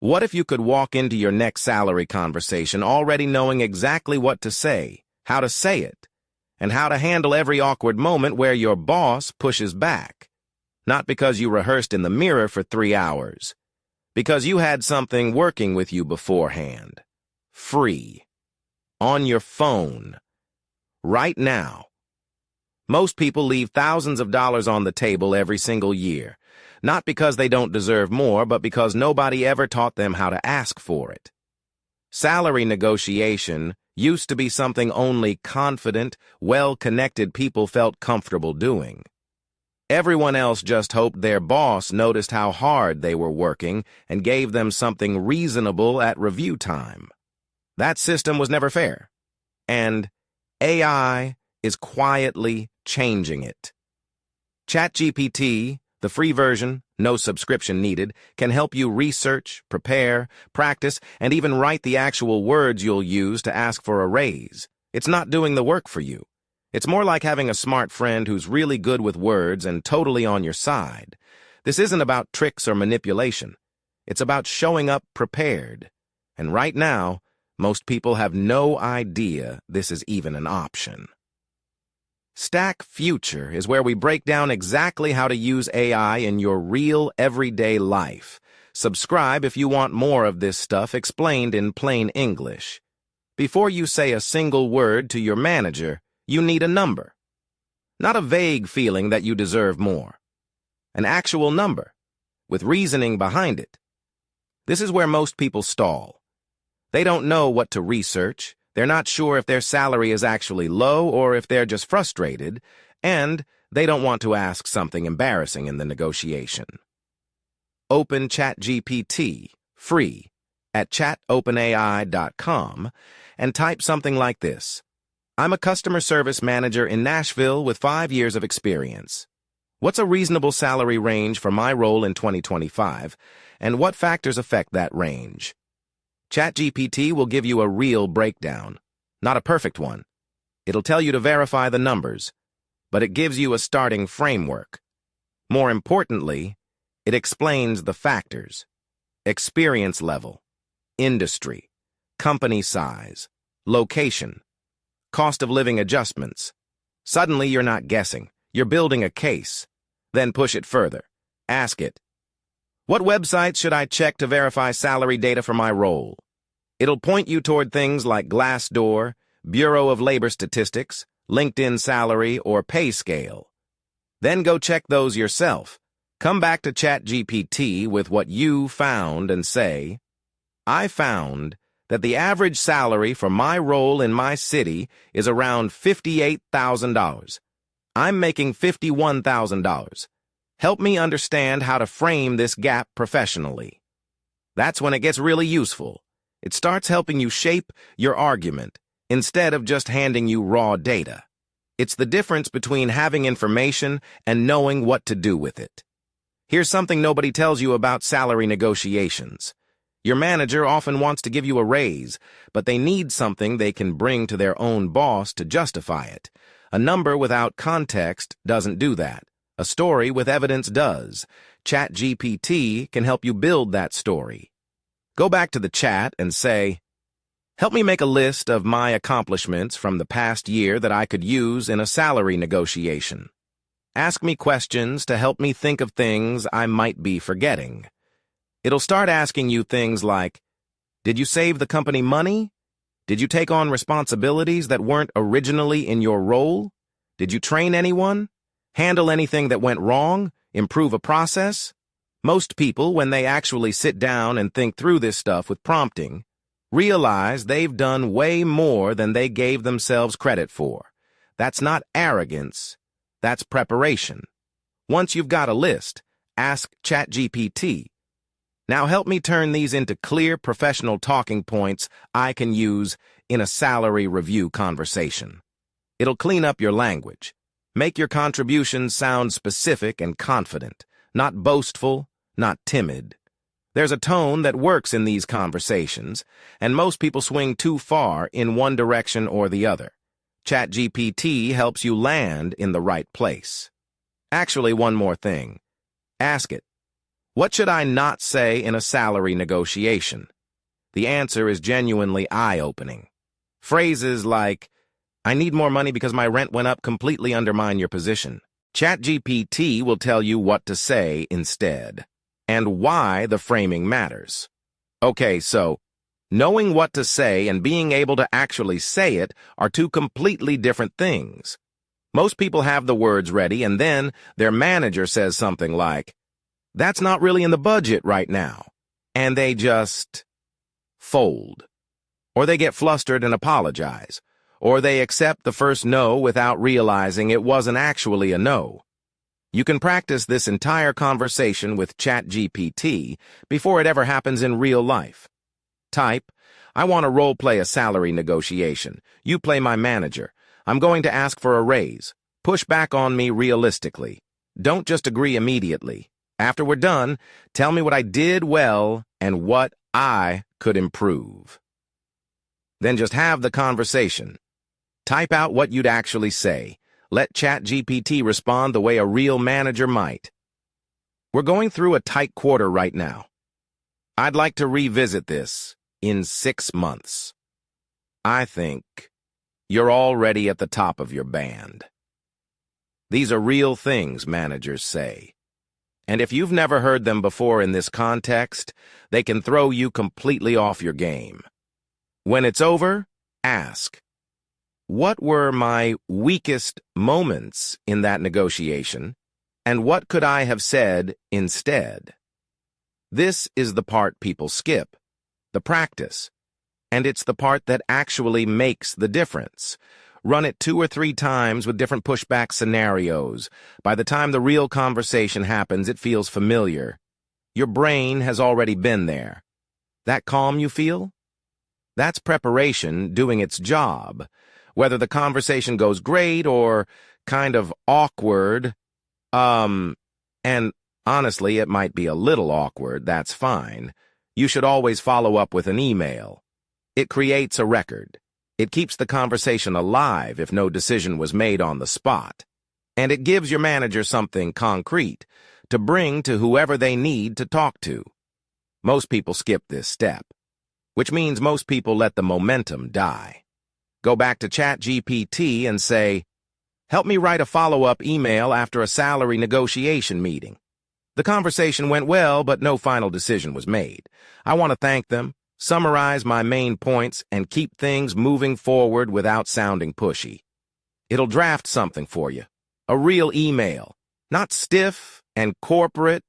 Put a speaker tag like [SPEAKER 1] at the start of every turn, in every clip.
[SPEAKER 1] What if you could walk into your next salary conversation already knowing exactly what to say, how to say it, and how to handle every awkward moment where your boss pushes back? Not because you rehearsed in the mirror for 3 hours, because you had something working with you beforehand. Free. On your phone. Right now. Most people leave thousands of dollars on the table every single year, not because they don't deserve more, but because nobody ever taught them how to ask for it. Salary negotiation used to be something only confident, well-connected people felt comfortable doing. Everyone else just hoped their boss noticed how hard they were working and gave them something reasonable at review time. That system was never fair. And AI is quietly changing it. ChatGPT, the free version, no subscription needed, can help you research, prepare, practice, and even write the actual words you'll use to ask for a raise. It's not doing the work for you. It's more like having a smart friend who's really good with words and totally on your side. This isn't about tricks or manipulation. It's about showing up prepared. And right now, most people have no idea this is even an option. Stack Future is where we break down exactly how to use AI in your real, everyday life. Subscribe if you want more of this stuff explained in plain English. Before you say a single word to your manager, you need a number. Not a vague feeling that you deserve more. An actual number, with reasoning behind it. This is where most people stall. They don't know what to research. They're not sure if their salary is actually low or if they're just frustrated, and they don't want to ask something embarrassing in the negotiation. Open ChatGPT, free, at chatopenai.com and type something like this. I'm a customer service manager in Nashville with 5 years of experience. What's a reasonable salary range for my role in 2025, and what factors affect that range? ChatGPT will give you a real breakdown, not a perfect one. It'll tell you to verify the numbers, but it gives you a starting framework. More importantly, it explains the factors: experience level, industry, company size, location, cost of living adjustments. Suddenly you're not guessing, you're building a case. Then push it further. Ask it, what websites should I check to verify salary data for my role? It'll point you toward things like Glassdoor, Bureau of Labor Statistics, LinkedIn Salary, or Pay Scale. Then go check those yourself. Come back to ChatGPT with what you found and say, I found that the average salary for my role in my city is around $58,000. I'm making $51,000. Help me understand how to frame this gap professionally. That's when it gets really useful. It starts helping you shape your argument instead of just handing you raw data. It's the difference between having information and knowing what to do with it. Here's something nobody tells you about salary negotiations. Your manager often wants to give you a raise, but they need something they can bring to their own boss to justify it. A number without context doesn't do that. A story with evidence does. ChatGPT can help you build that story. Go back to the chat and say, help me make a list of my accomplishments from the past year that I could use in a salary negotiation. Ask me questions to help me think of things I might be forgetting. It'll start asking you things like, did you save the company money? Did you take on responsibilities that weren't originally in your role? Did you train anyone? Handle anything that went wrong? Improve a process? Most people, when they actually sit down and think through this stuff with prompting, realize they've done way more than they gave themselves credit for. That's not arrogance. That's preparation. Once you've got a list, ask ChatGPT, now help me turn these into clear professional talking points I can use in a salary review conversation. It'll clean up your language. Make your contributions sound specific and confident, not boastful, not timid. There's a tone that works in these conversations, and most people swing too far in one direction or the other. ChatGPT helps you land in the right place. Actually, one more thing. Ask it, What should I not say in a salary negotiation? The answer is genuinely eye-opening. Phrases like, "I need more money because my rent went up," completely undermine your position. ChatGPT will tell you what to say instead, and why the framing matters. Okay, so knowing what to say and being able to actually say it are two completely different things. Most people have the words ready, and then their manager says something like, "That's not really in the budget right now," and they just fold. Or they get flustered and apologize. Or they accept the first no without realizing it wasn't actually a no. You can practice this entire conversation with ChatGPT before it ever happens in real life. Type, "I want to role-play a salary negotiation. You play my manager. I'm going to ask for a raise. Push back on me realistically. Don't just agree immediately. After we're done, tell me what I did well and what I could improve." Then just have the conversation. Type out what you'd actually say. Let ChatGPT respond the way a real manager might. We're going through a tight quarter right now. I'd like to revisit this in 6 months. I think you're already at the top of your band. These are real things managers say. And if you've never heard them before in this context, they can throw you completely off your game. When it's over, ask, what were my weakest moments in that negotiation, and what could I have said instead? This is the part people skip, the practice, and it's the part that actually makes the difference. Run it 2 or 3 times with different pushback scenarios. By the time the real conversation happens, it feels familiar. Your brain has already been there. That calm you feel? That's preparation doing its job. Whether the conversation goes great or kind of awkward, and honestly, it might be a little awkward, that's fine. You should always follow up with an email. It creates a record. It keeps the conversation alive if no decision was made on the spot. And it gives your manager something concrete to bring to whoever they need to talk to. Most people skip this step, which means most people let the momentum die. Go back to ChatGPT and say, "Help me write a follow-up email after a salary negotiation meeting. The conversation went well, but no final decision was made. I want to thank them, summarize my main points, and keep things moving forward without sounding pushy." It'll draft something for you, a real email, not stiff and corporate,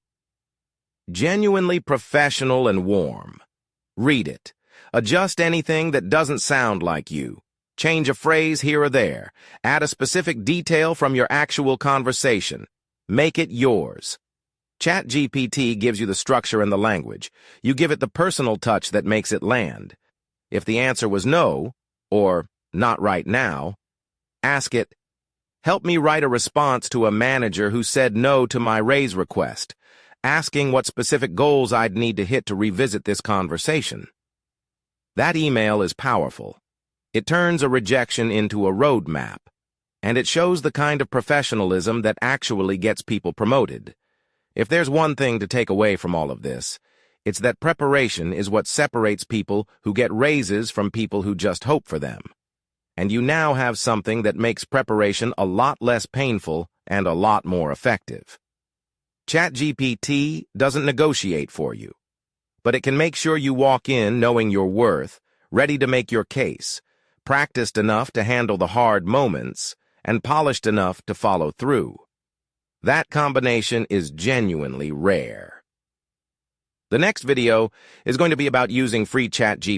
[SPEAKER 1] genuinely professional and warm. Read it. Adjust anything that doesn't sound like you. Change a phrase here or there. Add a specific detail from your actual conversation. Make it yours. ChatGPT gives you the structure and the language. You give it the personal touch that makes it land. If the answer was no, or not right now, ask it, "Help me write a response to a manager who said no to my raise request," asking what specific goals I'd need to hit to revisit this conversation. That email is powerful. It turns a rejection into a roadmap, and it shows the kind of professionalism that actually gets people promoted. If there's one thing to take away from all of this, it's that preparation is what separates people who get raises from people who just hope for them. And you now have something that makes preparation a lot less painful and a lot more effective. ChatGPT doesn't negotiate for you, but it can make sure you walk in knowing your worth, ready to make your case, practiced enough to handle the hard moments, and polished enough to follow through. That combination is genuinely rare. The next video is going to be about using free ChatGPT